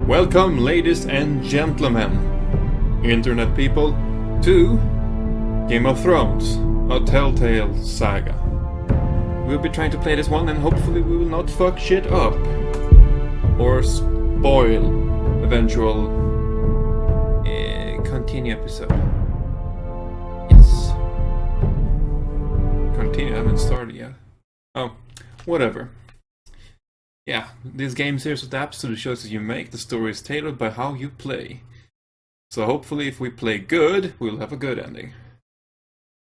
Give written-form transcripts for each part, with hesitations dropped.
Welcome, ladies and gentlemen, internet people, to Game of Thrones, a Telltale saga. We'll be trying to play this one and hopefully we will not fuck shit up or spoil eventual continue episode. Yes. Continue, I haven't started yet. Oh, whatever. Yeah, this game series adapts to the choices you make. The story is tailored by how you play. So hopefully if we play good, we'll have a good ending.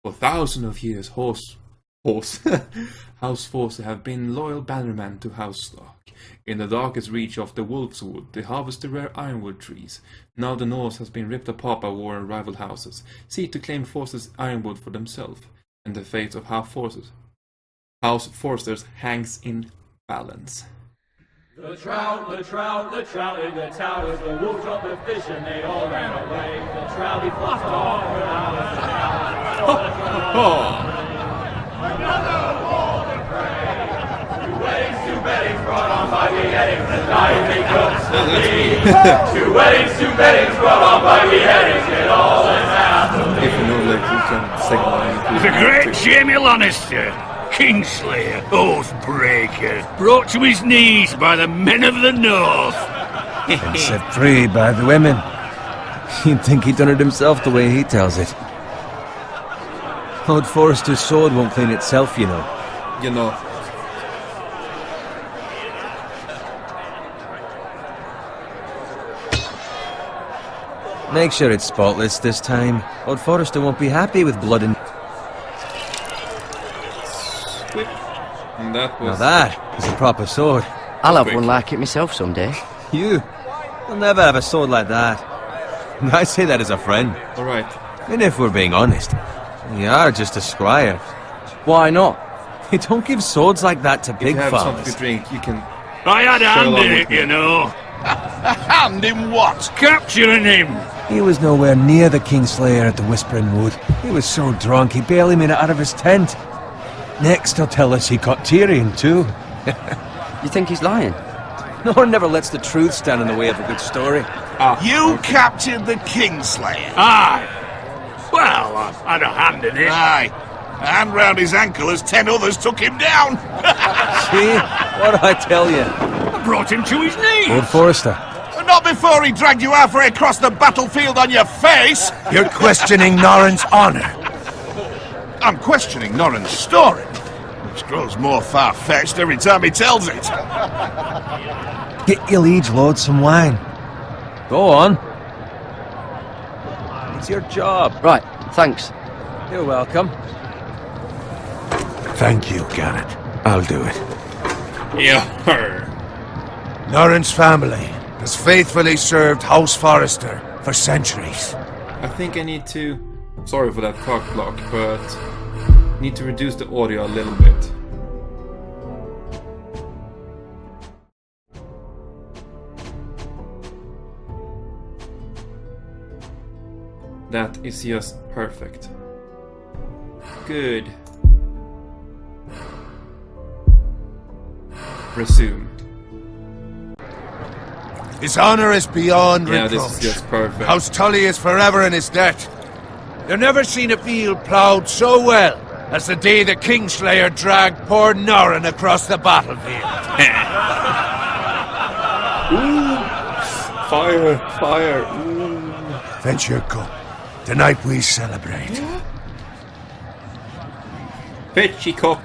For thousands of years, House Force have been loyal bannermen to House Stark. In the darkest reach of the Wolf's Wood, they harvest the rare ironwood trees. Now the North has been ripped apart by war and rival houses, seek to claim Force's ironwood for themselves, and the fate of House Foresters hangs in balance. The trout in the towers, the wolves dropped the fish and they all ran away. The trout he flopped off when I was down. Another wall to pray. Two weddings, two beddings brought on by beheadings, and dying they cooks to me. Two beddings brought on by beheadings, it all is happening. If you know, like, you can segment. The great Jamie Lannister, Kingslayer, Oathbreaker, brought to his knees by the men of the North. And set free by the women. You'd think he'd done it himself the way he tells it. Lord Forrester's sword won't clean itself, you know. You know. Make sure it's spotless this time. Lord Forrester won't be happy with blood and... And that was... Now that is a proper sword. I'll have one like it myself someday. You? You'll never have a sword like that. I say that as a friend. Alright. And if we're being honest, you are just a squire. Why not? You don't give swords like that to If big you have something fellas. to drink, you can... I had a Share hand along in with it, me. you know. Hand in what? Capturing him. He was nowhere near the Kingslayer at the Whispering Wood. He was so drunk he barely made it out of his tent. Next he'll tell us he caught Tyrion too. You think he's lying? No one never lets the truth stand in the way of a good story. You captured the Kingslayer. Aye. Well, I had a hand in it. Aye. A hand round his ankle as 10 others took him down. See? What did I tell you? I brought him to his knees. Lord Forrester. Not before he dragged you halfway across the battlefield on your face. You're questioning Norrin's honor. I'm questioning Norrin's story, which grows more far-fetched every time he tells it. Get your liege lord some wine. Go on. It's your job. Right, thanks. You're welcome. Thank you, Garrett. I'll do it. Yeah. Norrin's family has faithfully served House Forrester for centuries. I think I need to... Sorry for that cock block, but... Need to reduce the audio a little bit. That is just perfect. Good. Resume. His honor is beyond Yeah, reproach. this is just perfect. House Tully is forever in his debt. You've never seen a field ploughed so well as the day the Kingslayer dragged poor Norrin across the battlefield. Ooh, fire. Ooh. Fetch your cup. Tonight we celebrate. Fetchy cup.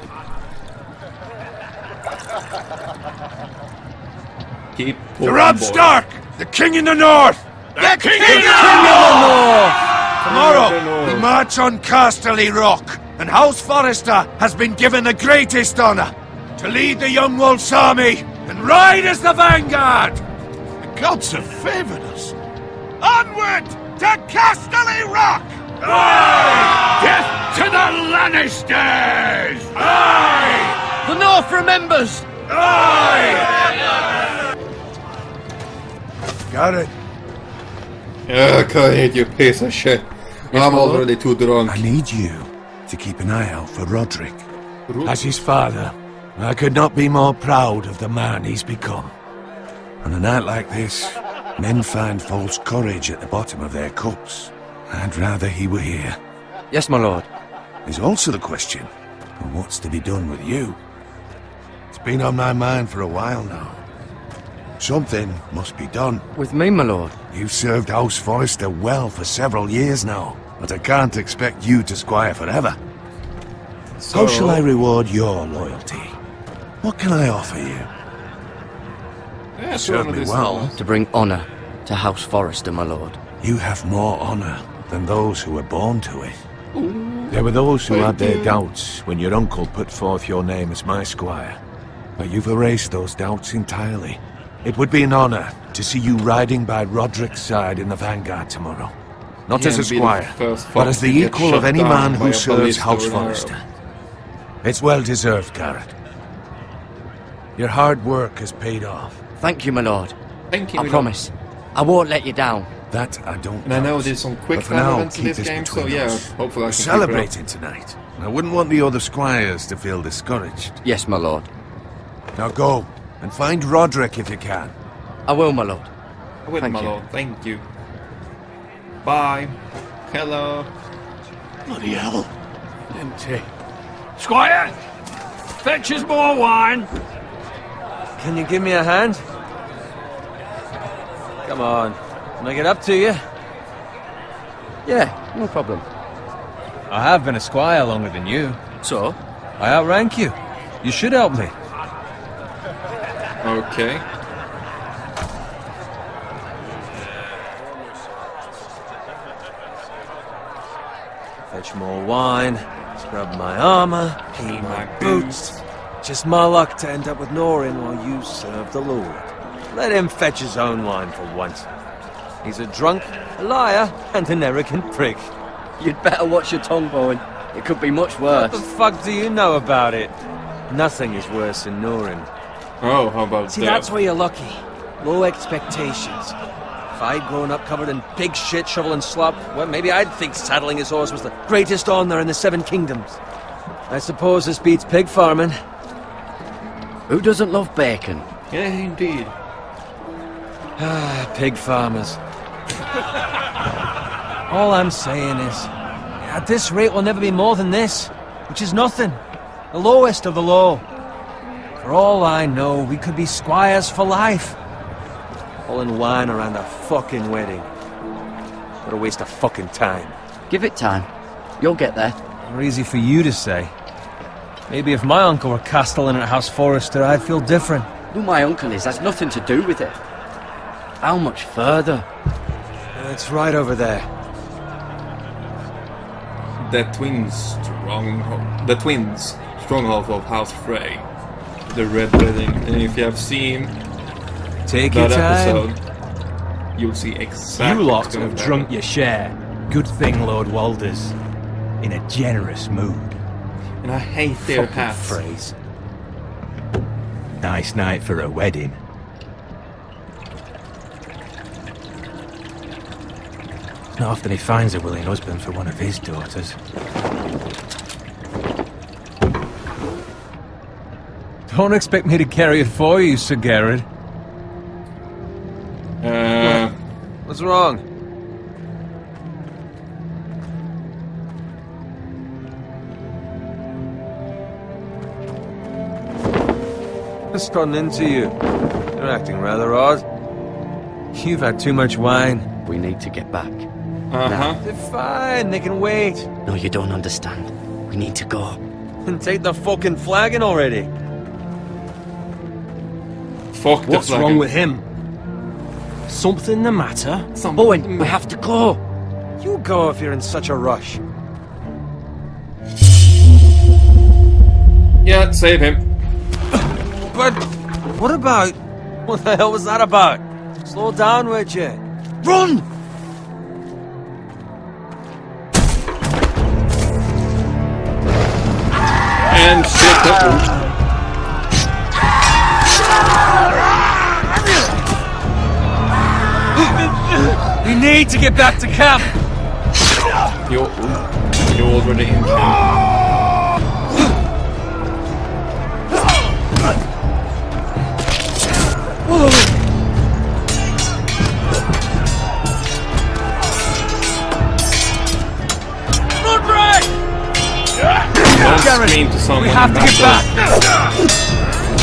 Keep To Robb Stark, the King in the North! The King King in the North! Tomorrow, we march on Casterly Rock, and House Forrester has been given the greatest honor to lead the Young Wolf's army and ride as the vanguard! The gods have favored us. Onward to Casterly Rock! Aye! Death to the Lannisters! Aye! The North remembers! Aye! Got it. Go ahead, you piece of shit. I'm already too drunk. I need you to keep an eye out for Roderick. As his father, I could not be more proud of the man he's become. On a night like this, Men find false courage at the bottom of their cups. I'd rather he were here. Yes, my lord. There's also the question of what's to be done with you. It's been on my mind for a while now. Something must be done. With me, my lord. You've served House Forrester well for several years now, but I can't expect you to squire forever. So, How shall I reward your loyalty? What can I offer you? yeah, Serve me well. To bring honour to House Forrester, my lord. You have more honour than those who were born to it. There were those who had their doubts when your uncle put forth your name as my squire. But you've erased those doubts entirely. It would be an honour to see you riding by Roderick's side in the vanguard tomorrow. Not as a squire, but as the equal of any man who serves House Forrester. It's well deserved, Garrett. Your hard work has paid off. Thank you, my lord. Thank you. I promise. I won't let you down. That I don't And I know promise. there's some quick But for time now, events in keep this game, so between yeah, us. hopefully I We're can celebrating tonight. And I wouldn't want the other squires to feel discouraged. Yes, my lord. Now go, and find Roderick if you can. I will, my lord. keep it up. With Thank my you. lord, thank you. Bye. Hello. Bloody hell. Empty. Squire! Fetch us more wine! Can you give me a hand? Come on. Can I get up to you? Yeah, no problem. I have been a squire longer than you. So? I outrank you. You should help me. Okay. Fetch more wine, scrub my armor, clean my boots. Just my luck to end up with Norin while you serve the Lord. Let him fetch his own wine for once. He's a drunk, a liar, and an arrogant prick. You'd better watch your tongue, Bowen. It could be much What worse. the fuck do you know about it? Nothing is worse than Norin. Oh, how about See, that? that's where you're lucky. Low expectations. If I'd grown up covered in pig shit, shovel and slop, well, maybe I'd think saddling his horse was the greatest honour in the Seven Kingdoms. I suppose this beats pig farming. Who doesn't love bacon? Yeah, indeed. Ah, pig farmers. All I'm saying is, at this rate we'll never be more than this, which is nothing. The lowest of the low. For all I know, we could be squires for life. Pulling wine around a fucking wedding. What a waste of fucking time. Give it time. You'll get there. More easy for you to say. Maybe if my uncle were castellan at House Forrester, I'd feel different. Who my uncle is has nothing to do with it. How much further? It's right over there. The twins stronghold of House Frey. The Red Wedding. And if you have seen Take your that time. episode, you'll see exactly You what's lot gonna have happen. drunk your share. Good thing Lord Walder's in a generous mood. And I hate their Fucking hats. phrase. Nice night for a wedding. It's not often he finds a willing husband for one of his daughters. Don't expect me to carry it for you, Sir Garrett. What's wrong? What's gotten into you? You're acting rather odd. You've had too much wine. We need to get back. Uh-huh. They're fine, they can wait. No, you don't understand. We need to go. And take the fucking flagon already. Fuck the What's flagon. wrong with him? Something the matter? Bowen, we have to go. You go if you're in such a rush. Yeah, save him. But what about... What the hell was that about? Slow down, would you? Run! And shit. We need to get back to camp. You're already in camp. Baron. scream to someone We have in to get battle. back.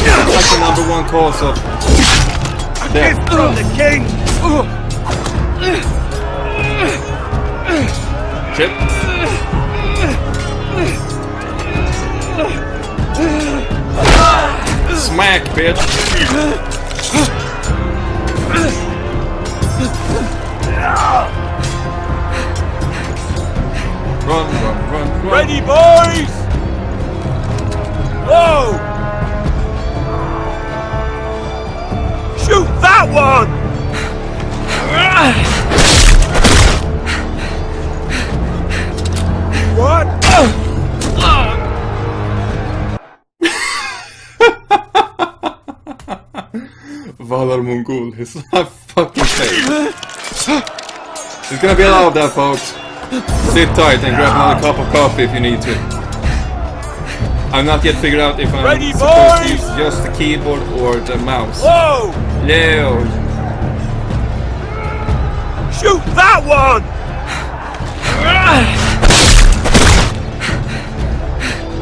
It's like the number one cause of death. Gift from the king! Shit. Smack, bitch. Run, run, run, run. Ready, boys! Whoa! Shoot that one! What? Valar Mongol, his fucking face. There's gonna be a lot of that, folks. Sit tight and grab another cup of coffee if you need to. I've not yet figured out if I'm Ready, supposed to boys? use just the keyboard or the mouse. Whoa! Leo. Shoot that one!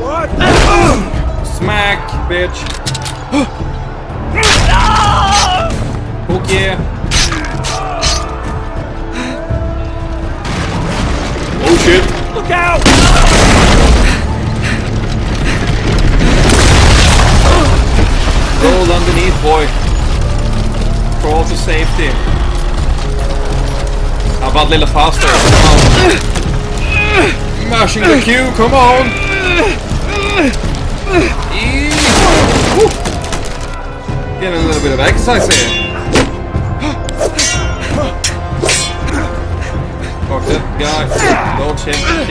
What? Smack, bitch. Hook yeah. Oh shit. Look out! Roll underneath, boy. Crawl to safety. How about a little faster? Come on. Mashing the queue, come on! Woo. Getting a little bit of exercise here. Fuck that guy. Dodge him. Q.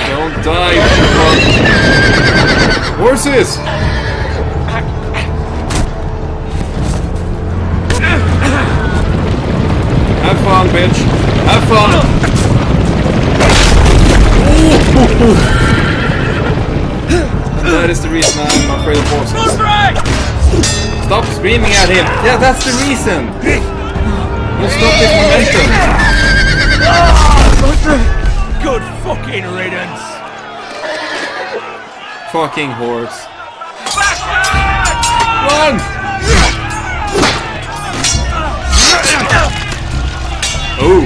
Don't die, fuck. Horses! Have fun, bitch. Have fun. And that is the reason I'm afraid of horses. Stop screaming at him. Yeah, that's the reason. You stop this momentum. Good fucking riddance! Fucking horse. Run! Oh.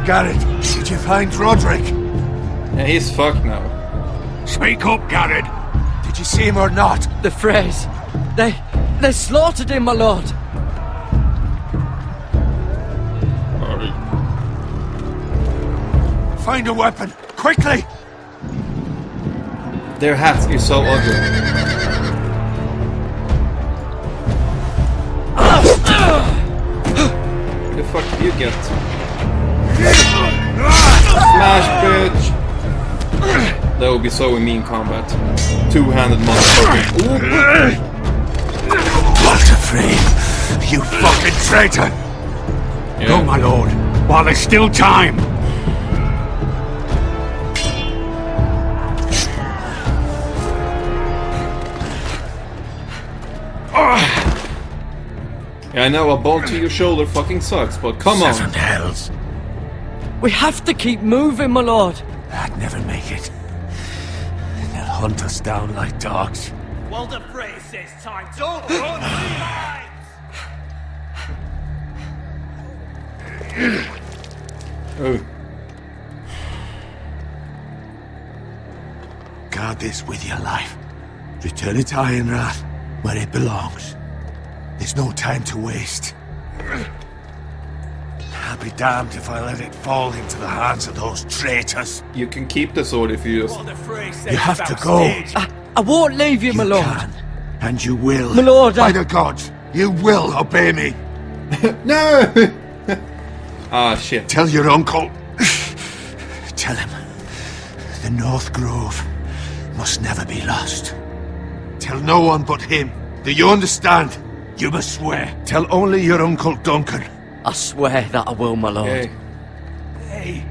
Garrett, did you find Roderick? Yeah, he's fucked now. Speak up, Garrett. Did you see him or not? The Freys. They slaughtered him, my lord. Find a weapon, quickly! Their hats is so ugly. Where the fuck did you get? Smash, bitch! That would be so in mean combat. Two-handed motherfucker. Walter Frey, you fucking traitor! Yeah. Go, my lord, while there's still time. Yeah, I know a bolt to your shoulder fucking sucks, but come on. Seven hells. We have to keep moving, my lord. I'd never make it. They'll hunt us down like dogs. Walter Frey says time. Don't run, behind! Oh. Guard this with your life. Return it to Ironrath, where it belongs. There's no time to waste. I'll be damned if I let it fall into the hands of those traitors. You can keep the sword if you just... Walter Frey says You have to about go. stage. I won't leave you, my You lord. can, and you will. My lord, By the gods, you will obey me. No! Ah, shit. Tell your uncle. Tell him. The North Grove must never be lost. Tell no one but him. Do you understand? You must swear. Tell only your Uncle Duncan. I swear that I will, my lord. Okay. Hey,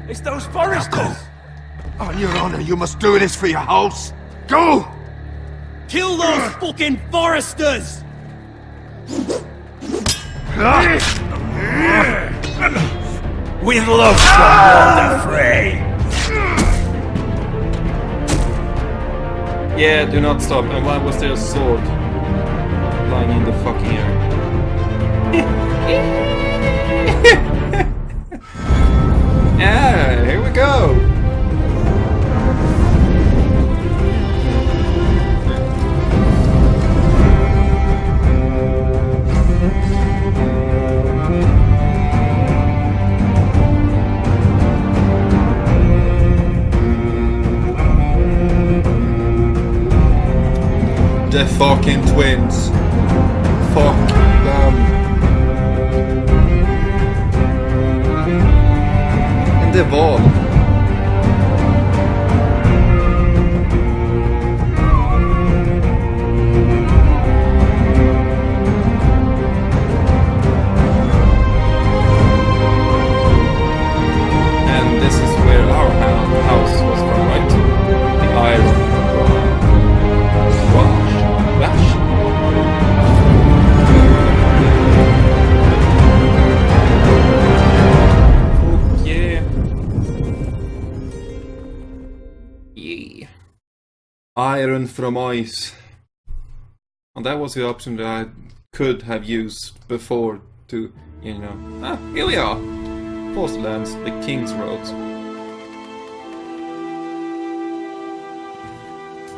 it's those Now foresters. go. On your honor, you must do this for your house. Go! Kill those fucking foresters! With love from Walder Frey. Yeah, do not stop. And why was there a sword lying in the fucking air? Yeah, here we go. The fucking twins. Fuck them. And the wall. And this is where our house was from, right? The iron. Wash. Oh yeah. Yeah. Iron from ice. And that was the option that I could have used before to, you know. Ah, here we are. Forestlands, the King's Roads.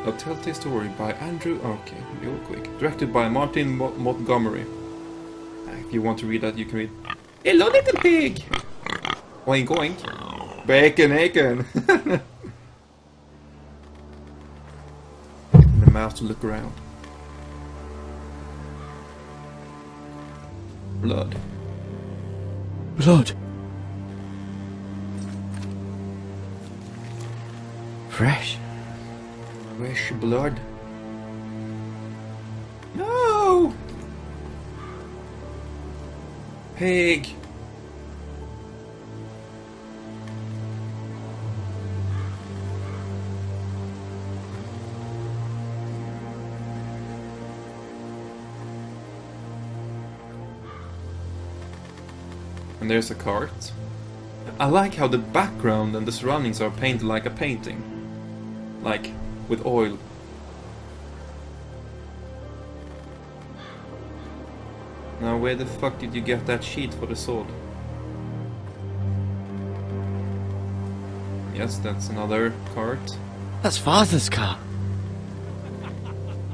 A Telltale story by Andrew. Okay, real quick. Directed by Martin Montgomery. If you want to read that, you can read. Hello, little pig. Oink oink. Bacon, bacon. And the mouse to look around. Blood. Blood. Fresh. Fresh blood. No! Pig. And there's a cart. I like how the background and the surroundings are painted like a painting. Like with oil. Now where the fuck did you get that sheet for the sword? Yes, that's another cart. That's Father's car.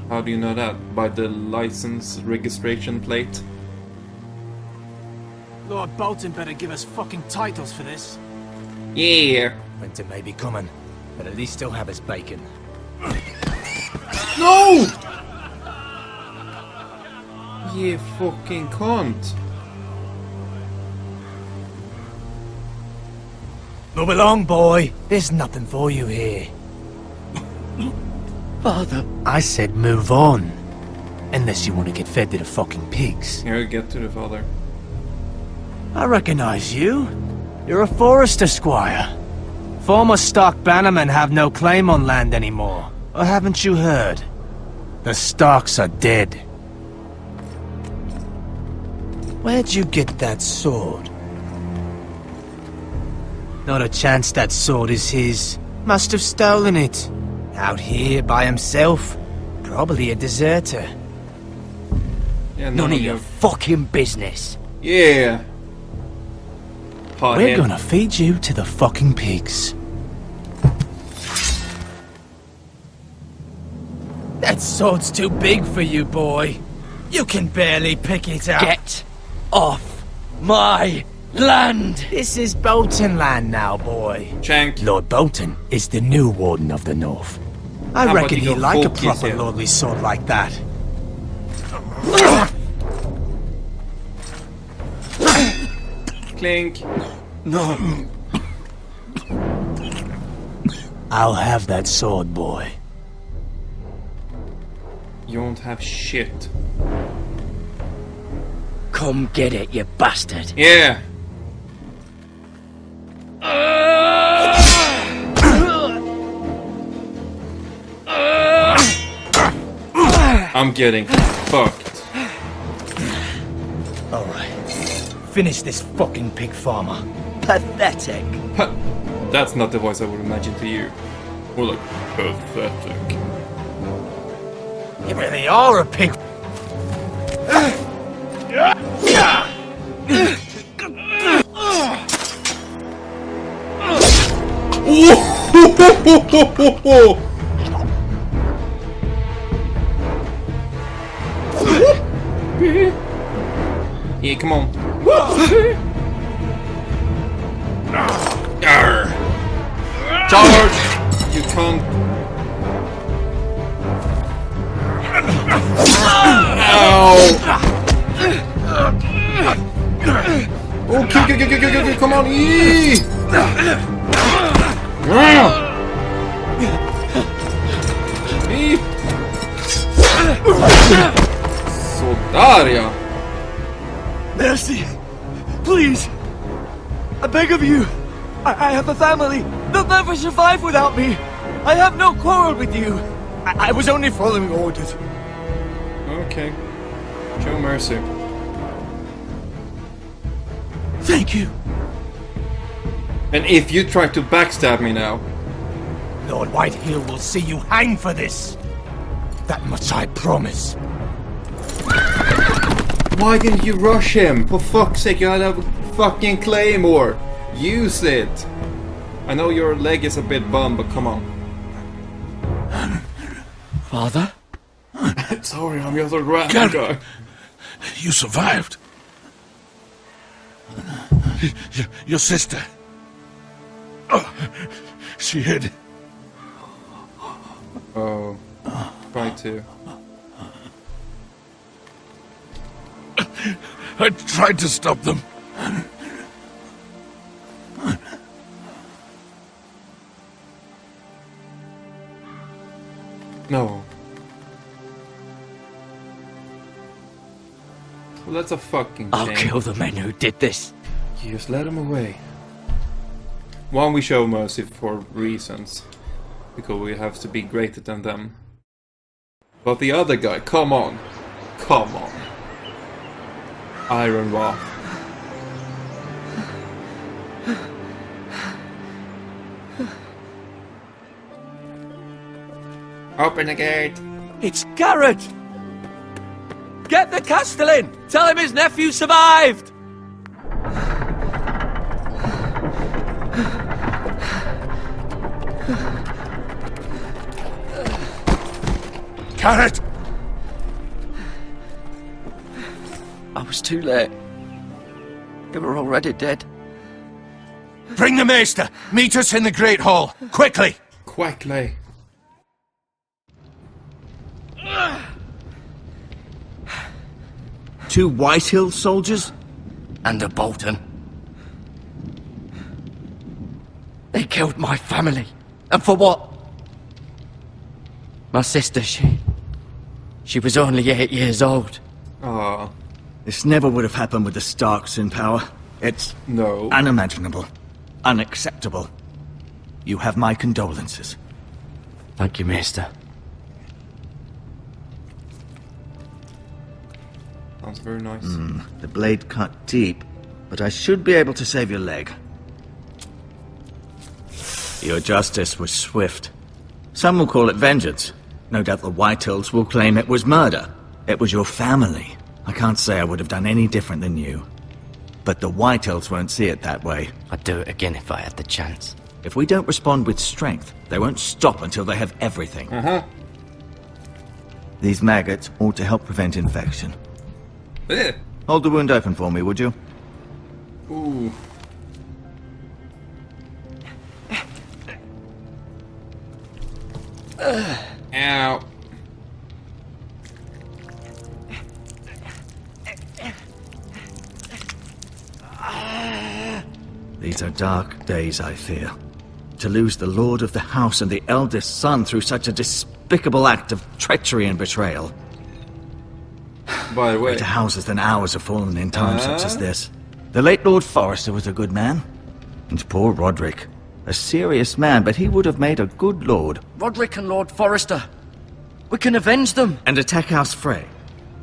How do you know that? By the license registration plate? Lord Bolton better give us fucking titles for this. Yeah! Winter may be coming, but at least he'll have his bacon. No! You fucking cunt. Move along, boy. There's nothing for you here. Father. I said move on. Unless you want to get fed to the fucking pigs. Here, get to the father. I recognize you. You're a Forester squire. Former Stark bannermen have no claim on land anymore. Or haven't you heard? The Starks are dead. Where'd you get that sword? Not a chance that sword is his. Must have stolen it. Out here by himself. Probably a deserter. Yeah, None of your fucking business. Yeah. We're gonna feed you to the fucking pigs. That sword's too big for you, boy. You can barely pick it up. Get off my land! This is Bolton land now, boy. Shank. Lord Bolton is the new Warden of the North. I How reckon about you he'd go like a focus proper here? lordly sword like that. Clink. No. I'll have that sword, boy. You won't have shit. Come get it, you bastard. Yeah. I'm getting fucked. finish this fucking pig farmer. Pathetic. Ha! That's not the voice I would imagine to you. More like pathetic. You really are a pig. Yeah, come on. Arr. Charge! You can't. Ow! Oh, kick, come on, eee! Eee! Sådär ja! Mercy! Please! I beg of you! I have a family! They'll never survive without me! I have no quarrel with you! I was only following orders. Okay. Show mercy. Thank you! And if you try to backstab me now... Lord Whitehill will see you hang for this! That much I promise. Why didn't you rush him? For fuck's sake, you had a fucking claymore! Use it! I know your leg is a bit bum, but come on. Father? Sorry, I'm just a random guy. You survived. Your sister. Oh, she hid. Oh. Try to. I tried to stop them. No. Well, that's a fucking I'll shame. kill the men who did this. You just let him away. One, we show mercy for reasons. Because we have to be greater than them. But the other guy, come on. Come on. Iron Wrath. Open the gate. It's Garrett! Get the Castellan! Tell him his nephew survived! Garrett! I was too late. They were already dead. Bring the Maester! Meet us in the Great Hall! Quickly! Quackly. Two Whitehill soldiers? And a Bolton. They killed my family. And for what? My sister, she was only 8 years old. Ah, This never would have happened with the Starks in power. It's no. unimaginable. Unacceptable. You have my condolences. Thank you, Maester. Sounds very nice. The blade cut deep, but I should be able to save your leg. Your justice was swift. Some will call it vengeance. No doubt the Whitehills will claim it was murder. It was your family. I can't say I would have done any different than you. But the Whitehills won't see it that way. I'd do it again if I had the chance. If we don't respond with strength, they won't stop until they have everything. These maggots ought to help prevent infection. Eh. Hold the wound open for me, would you? Ooh. Ow. These are dark days, I fear. To lose the lord of the house and the eldest son through such a despicable act of treachery and betrayal. By the way, Greater houses than ours have fallen in times such as this. The late Lord Forrester was a good man. And poor Roderick. A serious man, but he would have made a good lord. Roderick and Lord Forrester. We can avenge them. And attack House Frey.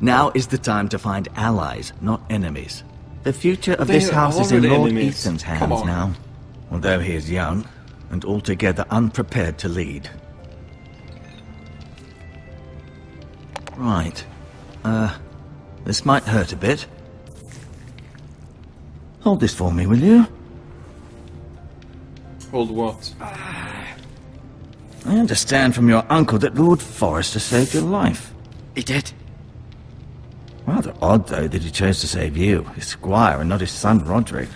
Now is the time to find allies, not enemies. The future of They this are house is in already Lord enemies. Ethan's Come hands on. now. Although he is young, and altogether unprepared to lead. Right. This might hurt a bit. Hold this for me, will you? Hold what? I understand from your uncle that Lord Forrester saved your life. He did. Rather odd, though, that he chose to save you, his squire, and not his son Roderick.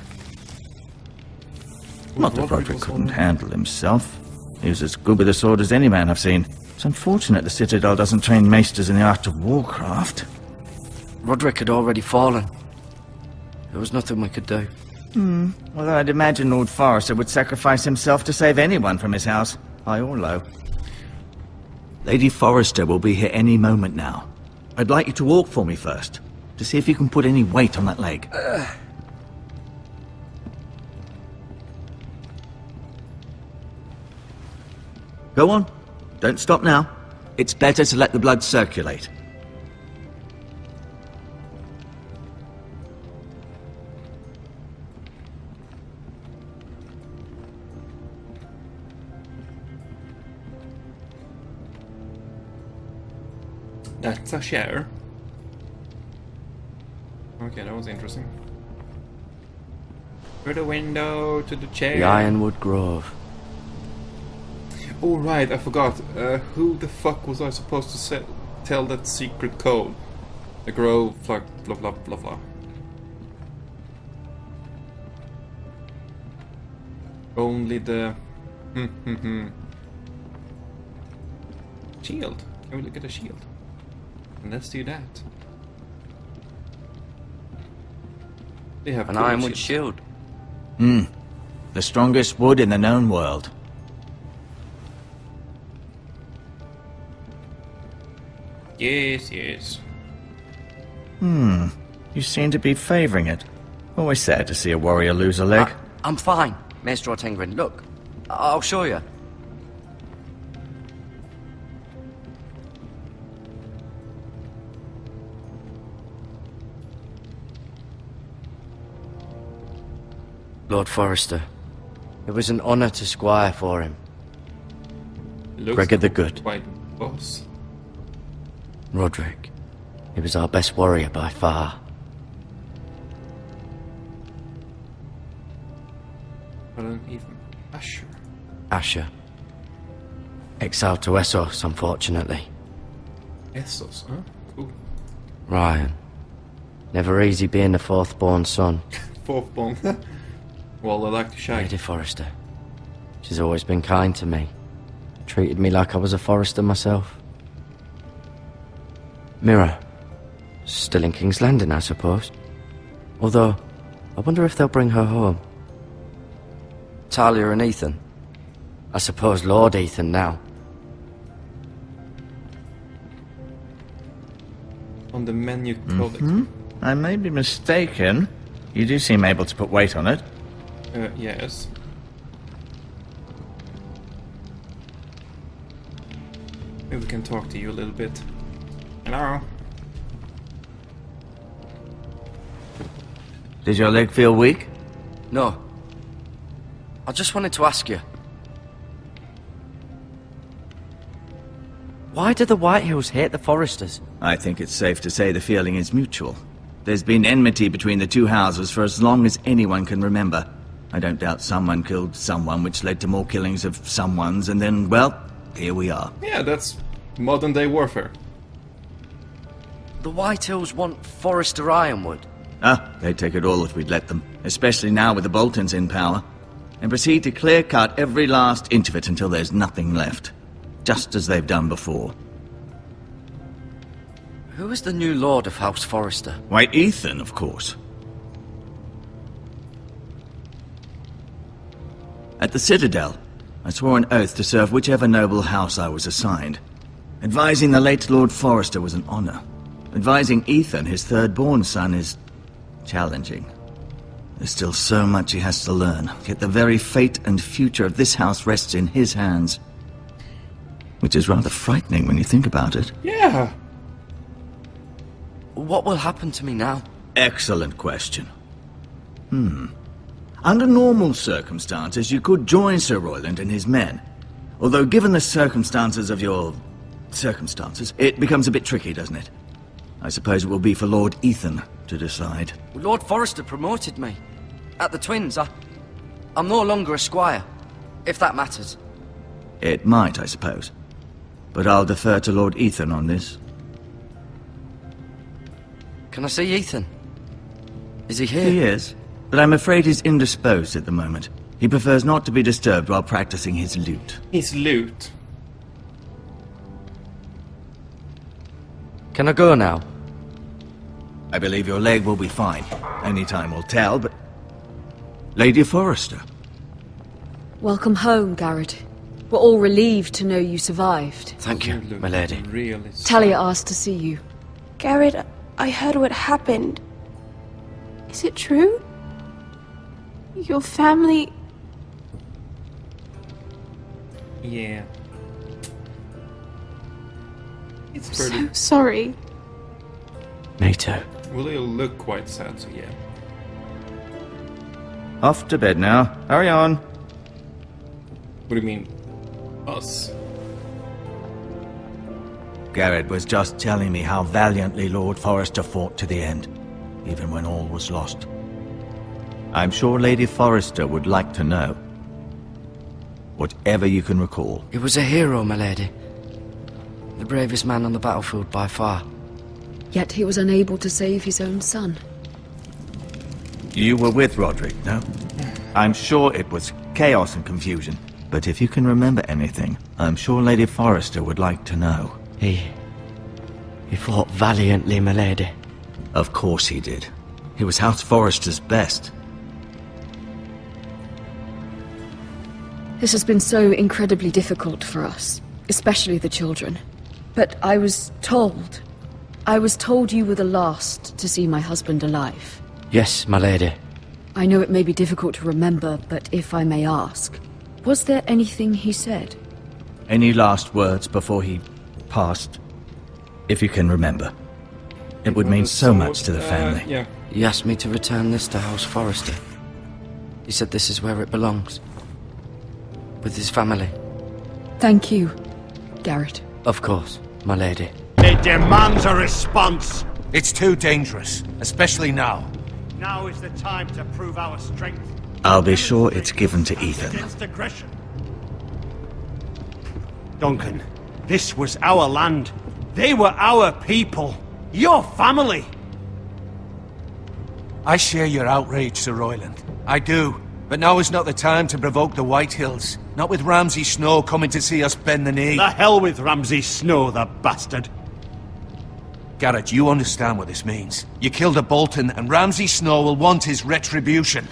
Not that Roderick was couldn't on- handle himself. He was as good with a sword as any man I've seen. It's unfortunate the Citadel doesn't train maesters in the art of warcraft. Roderick had already fallen. There was nothing we could do. Although I'd imagine Lord Forrester would sacrifice himself to save anyone from his house, high or low. Lady Forrester will be here any moment now. I'd like you to walk for me first, to see if you can put any weight on that leg. Go on. Don't stop now. It's better to let the blood circulate. That's a chair. Okay, that was interesting. Through the window to the chair. The Ironwood Grove. Oh right, I forgot. Who the fuck was I supposed to tell that secret code? The grove, blah blah blah blah blah. Only the shield. Can we look at the shield? And let's do that. They have An cool Ironwood shields. shield. The strongest wood in the known world. Yes, yes. You seem to be favoring it. Always sad to see a warrior lose a leg. I'm fine, Maester Ortengrin. Look, I'll show you. Lord Forrester. It was an honor to squire for him. Looks Gregor the Good. Quite boss. Roderick. He was our best warrior by far. But then even Asher. Asher. Exiled to Essos, unfortunately. Essos, huh? Cool. Ryan. Never easy being the fourth-born son. Fourth bomb. Well, I like to shag. Lady Forrester. She's always been kind to me. Treated me like I was a Forrester myself. Mirror. Still in King's Landing, I suppose. Although, I wonder if they'll bring her home. Talia and Ethan. I suppose Lord Ethan now. On the menu codex. I may be mistaken. You do seem able to put weight on it. Yes. Maybe we can talk to you a little bit. Hello? Did your leg feel weak? No. I just wanted to ask you. Why do the Whitehills hate the Forresters? I think it's safe to say the feeling is mutual. There's been enmity between the two houses for as long as anyone can remember. I don't doubt someone killed someone, which led to more killings of someones, and then, well, here we are. Yeah, that's modern day warfare. The Whitehills want Forrester Ironwood. They'd take it all if we'd let them, especially now with the Boltons in power, and proceed to clear-cut every last inch of it until there's nothing left, just as they've done before. Who is the new Lord of House Forrester? Why, Ethan, of course. At the Citadel, I swore an oath to serve whichever noble house I was assigned. Advising the late Lord Forrester was an honor. Advising Ethan, his third-born son, is challenging. There's still so much he has to learn, yet the very fate and future of this house rests in his hands. Which is rather frightening when you think about it. Yeah! What will happen to me now? Excellent question. Under normal circumstances, you could join Sir Royland and his men. Although, given the circumstances of your... circumstances, it becomes a bit tricky, doesn't it? I suppose it will be for Lord Ethan to decide. Lord Forrester promoted me. At the Twins, I'm no longer a squire, if that matters. It might, I suppose. But I'll defer to Lord Ethan on this. Can I see Ethan? Is he here? He is, but I'm afraid he's indisposed at the moment. He prefers not to be disturbed while practicing his lute. His loot. Can I go now? I believe your leg will be fine. Only time will tell, but... Lady Forrester. Welcome home, Garrett. We're all relieved to know you survived. Thank you, my lady. Really Talia asked to see you. Garrett, I heard what happened. Is it true? Your family... Yeah. It's I'm pretty... so sorry. Me too. Well, he'll look quite sad, so yeah. Off to bed now. Hurry on. What do you mean? Us? Garrett was just telling me how valiantly Lord Forrester fought to the end, even when all was lost. I'm sure Lady Forrester would like to know. Whatever you can recall. He was a hero, my lady. The bravest man on the battlefield by far. Yet he was unable to save his own son. You were with Roderick, no? I'm sure it was chaos and confusion. But if you can remember anything, I'm sure Lady Forrester would like to know. He fought valiantly, my lady. Of course he did. He was House Forrester's best. This has been so incredibly difficult for us, especially the children. But I was told you were the last to see my husband alive. Yes, my lady. I know it may be difficult to remember, but if I may ask, was there anything he said? Any last words before he passed? If you can remember. It would mean so much to the family. Yeah. He asked me to return this to House Forrester. He said this is where it belongs. With his family. Thank you, Garrett. Of course, my lady. It demands a response. It's too dangerous, especially now. Now is the time to prove our strength. I'll be sure it's given to Ethan. Against aggression. Duncan, this was our land. They were our people. Your family. I share your outrage, Sir Royland. I do. But now is not the time to provoke the Whitehills. Not with Ramsay Snow coming to see us bend the knee. The hell with Ramsay Snow, the bastard. Garrett, you understand what this means. You killed a Bolton, and Ramsay Snow will want his retribution.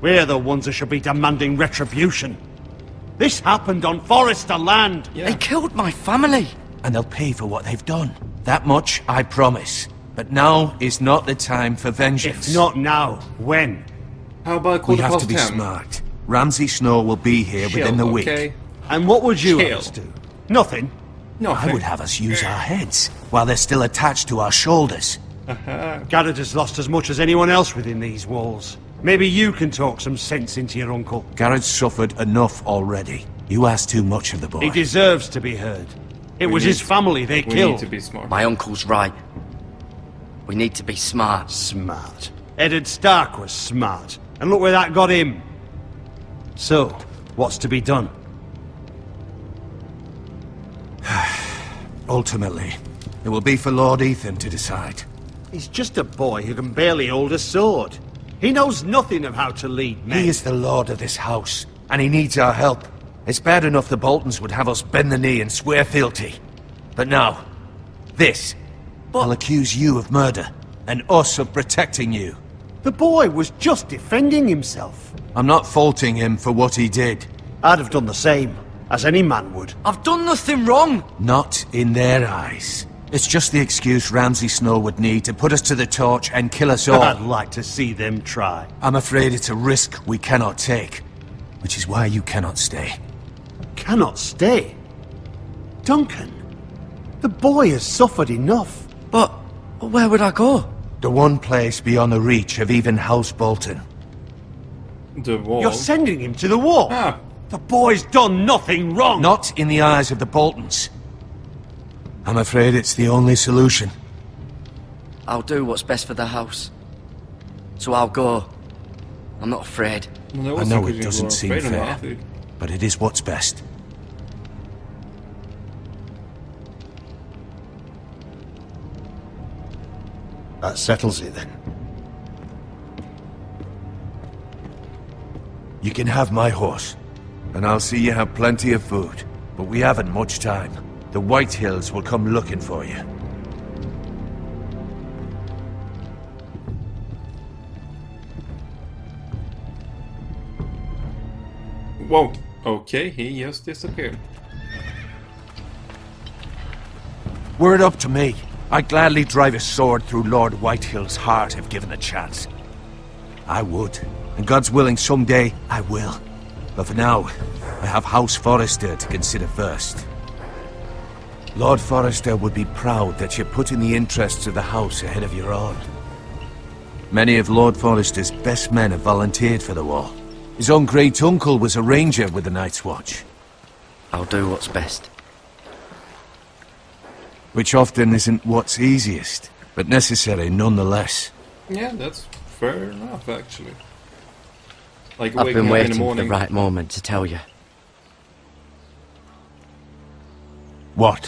We're the ones that should be demanding retribution. This happened on Forrester land. Yeah. They killed my family. And they'll pay for what they've done. That much, I promise. But now is not the time for vengeance. If not now, when? How about We quarter have past to be 10? smart. Ramsay Snow will be here within the week. Okay. And what would you Chill. have us do? Nothing. Nothing. I would have us use our heads, while they're still attached to our shoulders. Garrett has lost as much as anyone else within these walls. Maybe you can talk some sense into your uncle. Garrett's suffered enough already. You ask too much of the boy. He deserves to be heard. It was his family they We killed. need to be smart. My uncle's right. We need to be smart. Smart. Eddard Stark was smart. And look where that got him. So, what's to be done? Ultimately, it will be for Lord Ethan to decide. He's just a boy who can barely hold a sword. He knows nothing of how to lead men. He is the lord of this house, and he needs our help. It's bad enough the Boltons would have us bend the knee and swear fealty. But now, this. I'll accuse you of murder, and us of protecting you. The boy was just defending himself. I'm not faulting him for what he did. I'd have done the same, as any man would. I've done nothing wrong. Not in their eyes. It's just the excuse Ramsay Snow would need to put us to the torch and kill us all. I'd like to see them try. I'm afraid it's a risk we cannot take, which is why you cannot stay. Cannot stay? Duncan, the boy has suffered enough. But where would I go? The one place beyond the reach of even House Bolton. The wall. You're sending him to the war? Ah, The boy's done nothing wrong! Not in the eyes of the Boltons. I'm afraid it's the only solution. I'll do what's best for the house. So I'll go. I'm not afraid. no, I know it doesn't seem fair, dude. but it is what's best. That settles it then. You can have my horse, and I'll see you have plenty of food. But we haven't much time. The White Hills will come looking for you. Whoa. Okay, he just disappeared. Were it up to me, I'd gladly drive a sword through Lord Whitehill's heart if given a chance. I would, and God's willing someday I will. But for now, I have House Forrester to consider first. Lord Forrester would be proud that you're putting the interests of the house ahead of your own. Many of Lord Forrester's best men have volunteered for the war. His own great-uncle was a ranger with the Night's Watch. I'll do what's best. Which often isn't what's easiest, but necessary nonetheless. Yeah, that's fair enough, actually. Like I've waking been up in waiting the for morning. the right moment to tell you. What?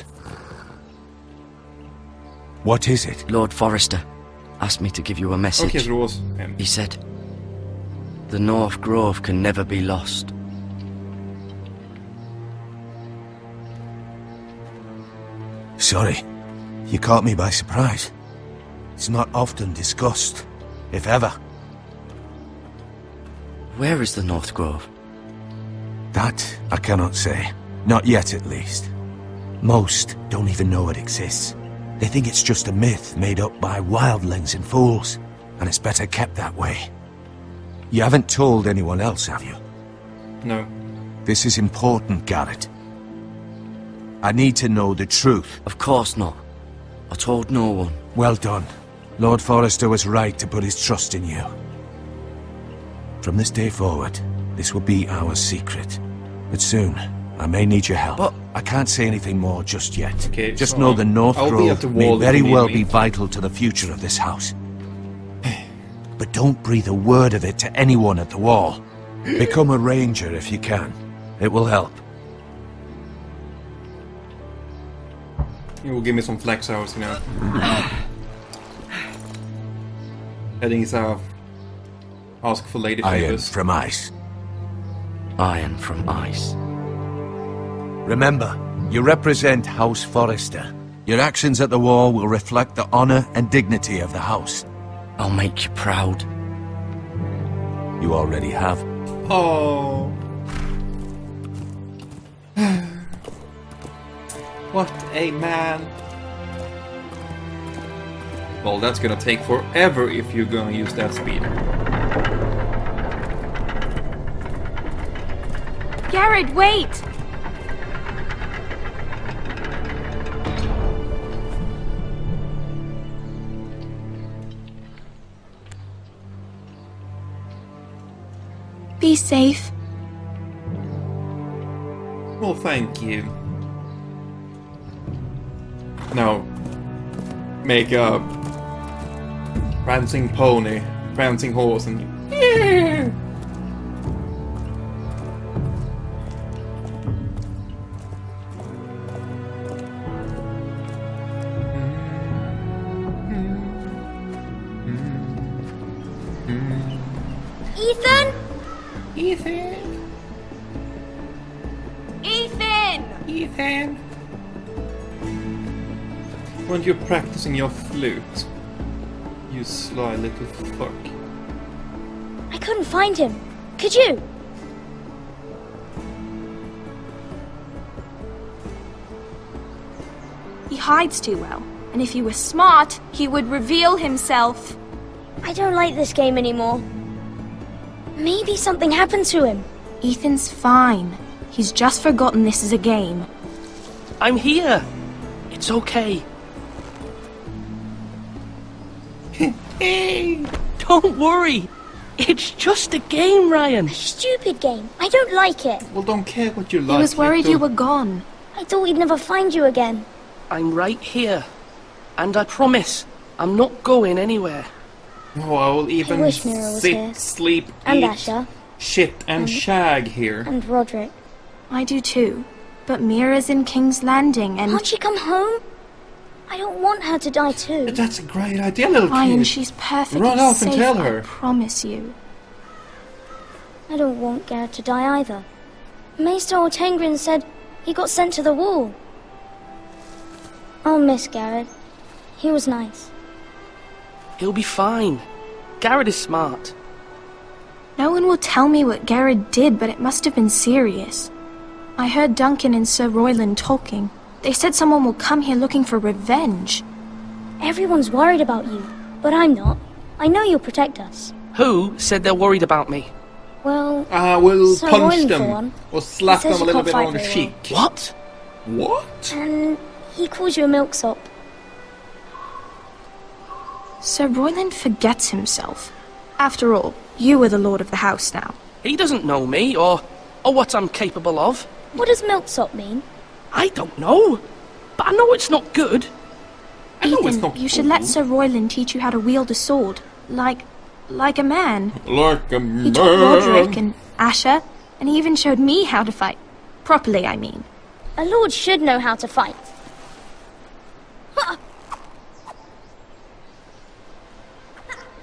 What is it? Lord Forrester asked me to give you a message. Okay, so it was him. He said, the North Grove can never be lost. Sorry, you caught me by surprise. It's not often discussed, if ever. Where is the North Grove? That I cannot say. Not yet, at least. Most don't even know it exists. They think it's just a myth made up by wildlings and fools, and it's better kept that way. You haven't told anyone else, have you? No. This is important, Garrett. I need to know the truth. Of course not. I told no one. Well done. Lord Forrester was right to put his trust in you. From this day forward, this will be our secret. But soon, I may need your help. But I can't say anything more just yet. Okay, just so know the North I'll be at Grove the may wall if very you need well me. be vital to the future of this house. But don't breathe a word of it to anyone at the wall. Become a ranger if you can. It will help. You will give me some flex hours, you know. Heading south. Ask for lady Iron favors. from ice. Iron from ice. Remember, you represent House Forrester. Your actions at the wall will reflect the honor and dignity of the house. I'll make you proud. You already have. Oh. What a man. Well, that's gonna take forever if you're gonna use that speed. Garrett, wait! Be safe. Well, thank you. Now, make a prancing pony, prancing horse, and yeah. Ethan? Ethan. Ethan! Ethan. When you're practicing your flute, you sly little fuck. I couldn't find him. Could you? He hides too well, and if he was smart, he would reveal himself. I don't like this game anymore. Maybe something happened to him. Ethan's fine. He's just forgotten this is a game. I'm here. It's okay. Don't worry. It's just a game, Ryan. Stupid game. I don't like it. Well, don't care what you like. He was worried you were gone. I thought we'd never find you again. I'm right here. And I promise, I'm not going anywhere. Oh, I will even wish Mira was sit, here. sleep, And eat, Asher. shit, and shag here. And Roderick. I do too. But Mira's in King's Landing and... Can't she come home? I don't want her to die too. That's a great idea, little Ryan, kid. she's perfectly Run off safe, and tell her. I promise you. I don't want Garrett to die either. Maester Ortengrin said he got sent to the wall. I'll miss Garrett. He was nice. He'll be fine. Garrett is smart. No one will tell me what Garrett did, but it must have been serious. I heard Duncan and Sir Royland talking. They said someone will come here looking for revenge. Everyone's worried about you, but I'm not. I know you'll protect us. Who said they're worried about me? Well, we'll Sir punch Royland for them. one. Or slap He says them a you little can't bit fight on the very cheek. What? What? And he calls you a milksop. Sir Royland forgets himself. After all, you are the lord of the house now. He doesn't know me, or what I'm capable of. What does milksop mean? I don't know. But I know it's not good. Ethan, you should let Sir Royland teach you how to wield a sword. Like a man. Like a He taught Roderick and Asher, and he even showed me how to fight. Properly, I mean. A lord should know how to fight.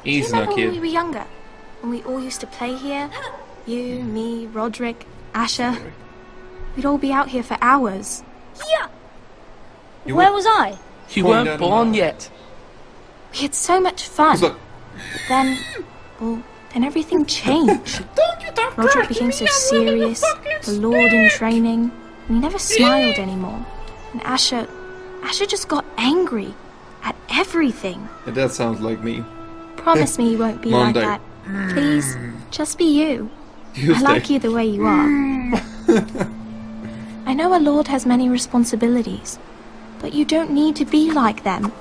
Easy Remember now, when kid. we were younger? When we all used to play here? You, me, Roderick, Asher. We'd all be out here for hours. Yeah. Where was I? You weren't born yet. We had so much fun. Look. Then everything changed. Roderick became so serious, the Lord in training, and he never smiled anymore. And Asher just got angry at everything. Yeah, that sounds like me. Promise me you won't be Monday. like that. Please, just be you. Tuesday. I like you the way you are. I know a lord has many responsibilities, but you don't need to be like them.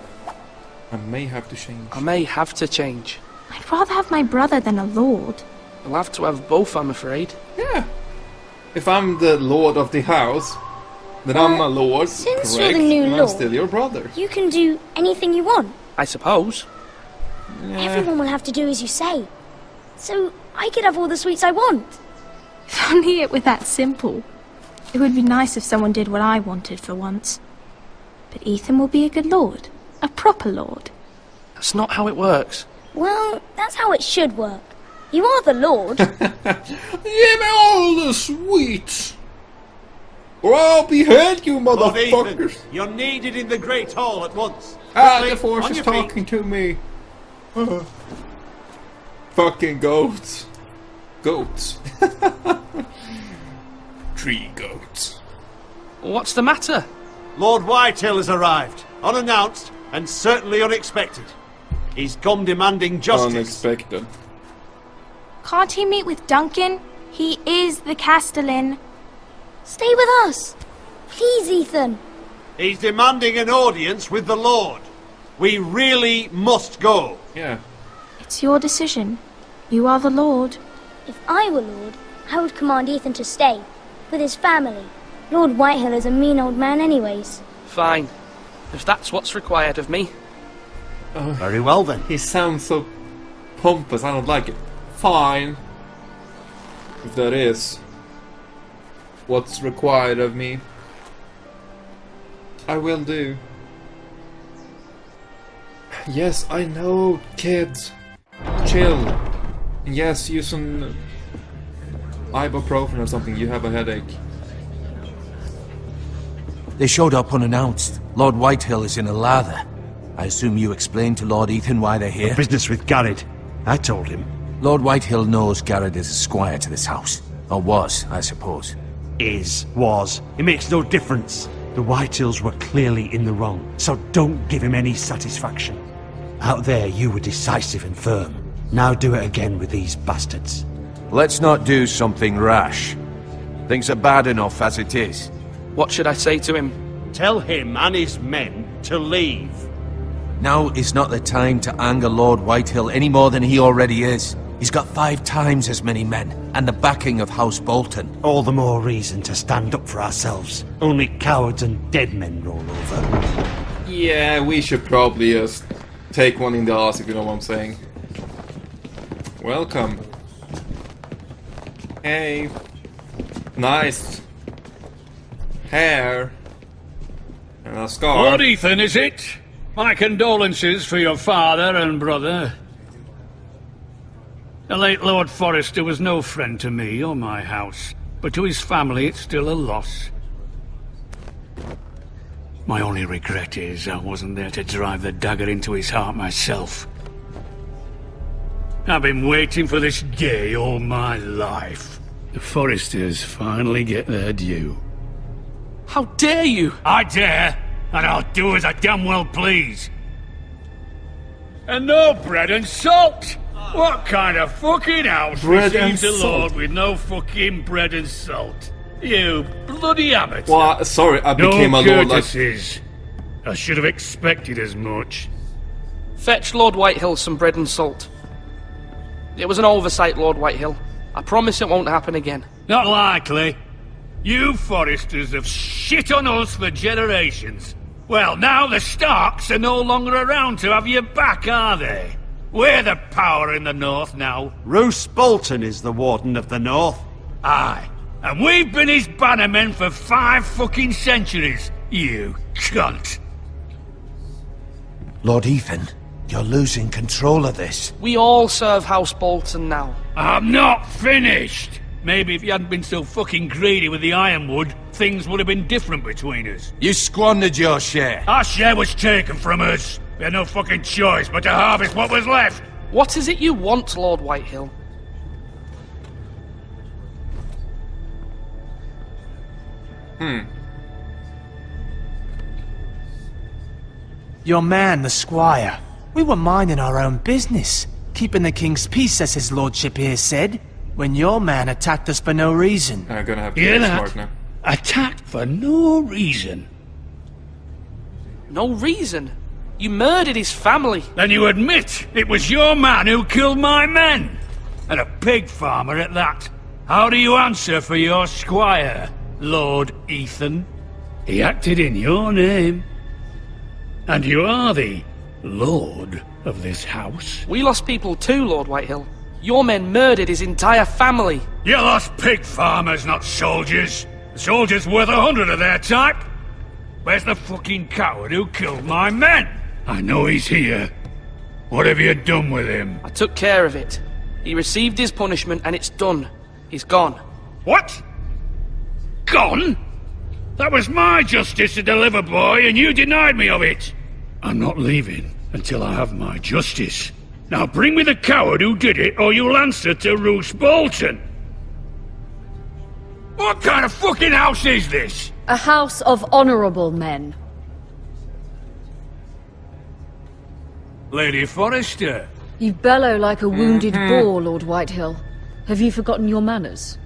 I may have to change. I may have to change. I'd rather have my brother than a lord. I'll have to have both, I'm afraid. Yeah. If I'm the lord of the house, then I'm a lord, since correct? you're the new and I'm lord, still your brother. You can do anything you want. I suppose. Everyone will have to do as you say. So I could have all the sweets I want. If only it were that simple. It would be nice if someone did what I wanted for once. But Ethan will be a good lord. A proper lord. That's not how it works. Well, that's how it should work. You are the lord. Give me all the sweets! Or I'll behead you, Lord motherfuckers! Ethan, you're needed in the Great Hall at once. The Quickly, force on is your feet. talking to me. Fucking goats. Goats. 3 goats. What's the matter? Lord Whitehill has arrived, unannounced and certainly unexpected. He's come demanding justice. Unexpected. Can't he meet with Duncan? He is the Castellan. Stay with us. Please, Ethan. He's demanding an audience with the Lord. We really must go. Yeah. It's your decision. You are the lord. If I were lord, I would command Ethan to stay, with his family. Lord Whitehill is a mean old man anyways. Fine. If that's what's required of me. Very well then. He sounds so pompous, I don't like it. Fine. If that is what's required of me, I will do. Yes, I know, kids. Chill. And yes, use some ibuprofen or something. You have a headache. They showed up unannounced. Lord Whitehill is in a lather. I assume you explained to Lord Ethan why they're here? Business with Garrett. I told him. Lord Whitehill knows Garrett is a squire to this house. Or was, I suppose. Was. It makes no difference. The Whitehills were clearly in the wrong, so don't give him any satisfaction. Out there, you were decisive and firm. Now do it again with these bastards. Let's not do something rash. Things are bad enough as it is. What should I say to him? Tell him and his men to leave. Now is not the time to anger Lord Whitehill any more than he already is. He's got 5 times as many men, and the backing of House Bolton. All the more reason to stand up for ourselves. Only cowards and dead men roll over. Yeah, we should probably just take one in the ass, if you know what I'm saying. Welcome. Hey. Nice. Hair. And a scar. Lord Ethan, is it? My condolences for your father and brother. The late Lord Forrester was no friend to me or my house, but to his family it's still a loss. My only regret is I wasn't there to drive the dagger into his heart myself. I've been waiting for this day all my life. The Forresters finally get their due. How dare you! I dare, and I'll do as I damn well please. And no bread and salt! What kind of fucking house receives a lord with no fucking bread and salt? You bloody amateur! Well, sorry, I became a lord like... I should have expected as much. Fetch Lord Whitehill some bread and salt. It was an oversight, Lord Whitehill. I promise it won't happen again. Not likely. You Forresters have shit on us for generations. Well, now the Starks are no longer around to have your back, are they? We're the power in the north now. Roose Bolton is the Warden of the North. Aye. And we've been his bannermen for 5 fucking centuries. You cunt. Lord Ethan, you're losing control of this. We all serve House Bolton now. I'm not finished. Maybe if you hadn't been so fucking greedy with the ironwood, things would have been different between us. You squandered your share. Our share was taken from us. We had no fucking choice but to harvest what was left. What is it you want, Lord Whitehill? Your man, the squire. We were minding our own business, keeping the king's peace, as his lordship here said, when your man attacked us for no reason. I'm gonna have to Hear get that? smart now. Attacked for no reason. No reason? You murdered his family. Then you admit it was your man who killed my men. And a pig farmer at that. How do you answer for your squire, Lord Ethan? He acted in your name. And you are the lord of this house. We lost people too, Lord Whitehill. Your men murdered his entire family. You lost pig farmers, not soldiers. The soldiers worth 100 of their type. Where's the fucking coward who killed my men? I know he's here. What have you done with him? I took care of it. He received his punishment and it's done. He's gone. What? Gone? That was my justice to deliver, boy, and you denied me of it. I'm not leaving until I have my justice. Now bring me the coward who did it, or you'll answer to Roose Bolton. What kind of fucking house is this? A house of honorable men. Lady Forrester. You bellow like a wounded boar, Lord Whitehill. Have you forgotten your manners?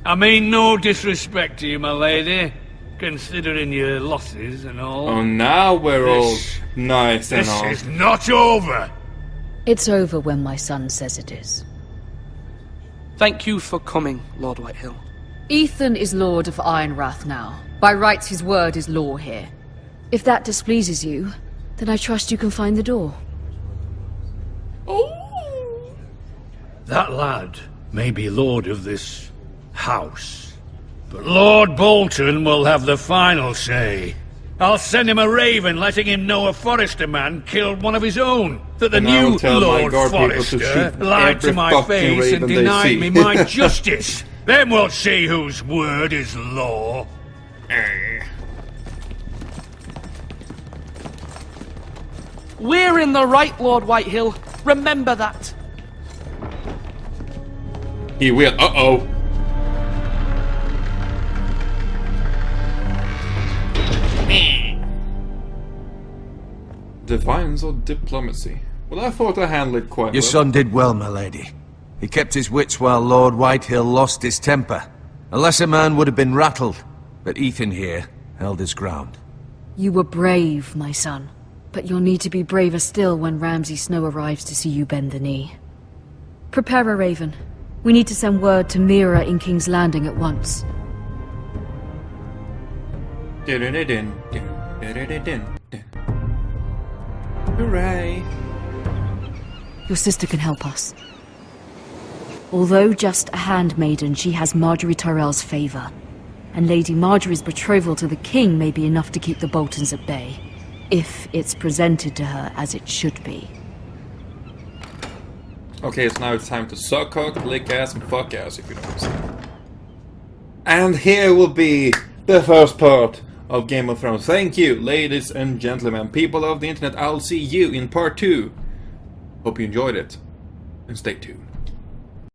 I mean no disrespect to you, my lady, considering your losses and all. Oh, now we're all nice and This all. is not over. It's over when my son says it is. Thank you for coming, Lord Whitehill. Ethan is Lord of Ironrath now. By rights, his word is law here. If that displeases you, then I trust you can find the door. That lad may be lord of this house, but Lord Bolton will have the final say. I'll send him a raven letting him know a Forrester man killed one of his own. That the And I new will tell my Lord guard people to Forrester shoot lied to every my fucking face and raven they denied see. me my justice. Then we'll see whose word is law. We're in the right, Lord Whitehill. Remember that. He will. Uh-oh. Defiance or diplomacy? Well, I thought I handled it quite Your well. son did well, my lady. He kept his wits while Lord Whitehill lost his temper. A lesser man would have been rattled, but Ethan here held his ground. You were brave, my son. But you'll need to be braver still when Ramsay Snow arrives to see you bend the knee. Prepare a raven. We need to send word to Mira in King's Landing at once. Hooray! Your sister can help us. Although just a handmaiden, she has Marjorie Tyrell's favour. And Lady Marjorie's betrothal to the king may be enough to keep the Boltons at bay. If it's presented to her as it should be. Okay, so now it's time to suck cock, lick ass, and fuck ass, if you know what I'm saying. And here will be the first part of Game of Thrones. Thank you, ladies and gentlemen, people of the internet. I'll see you in part 2. Hope you enjoyed it, and stay tuned.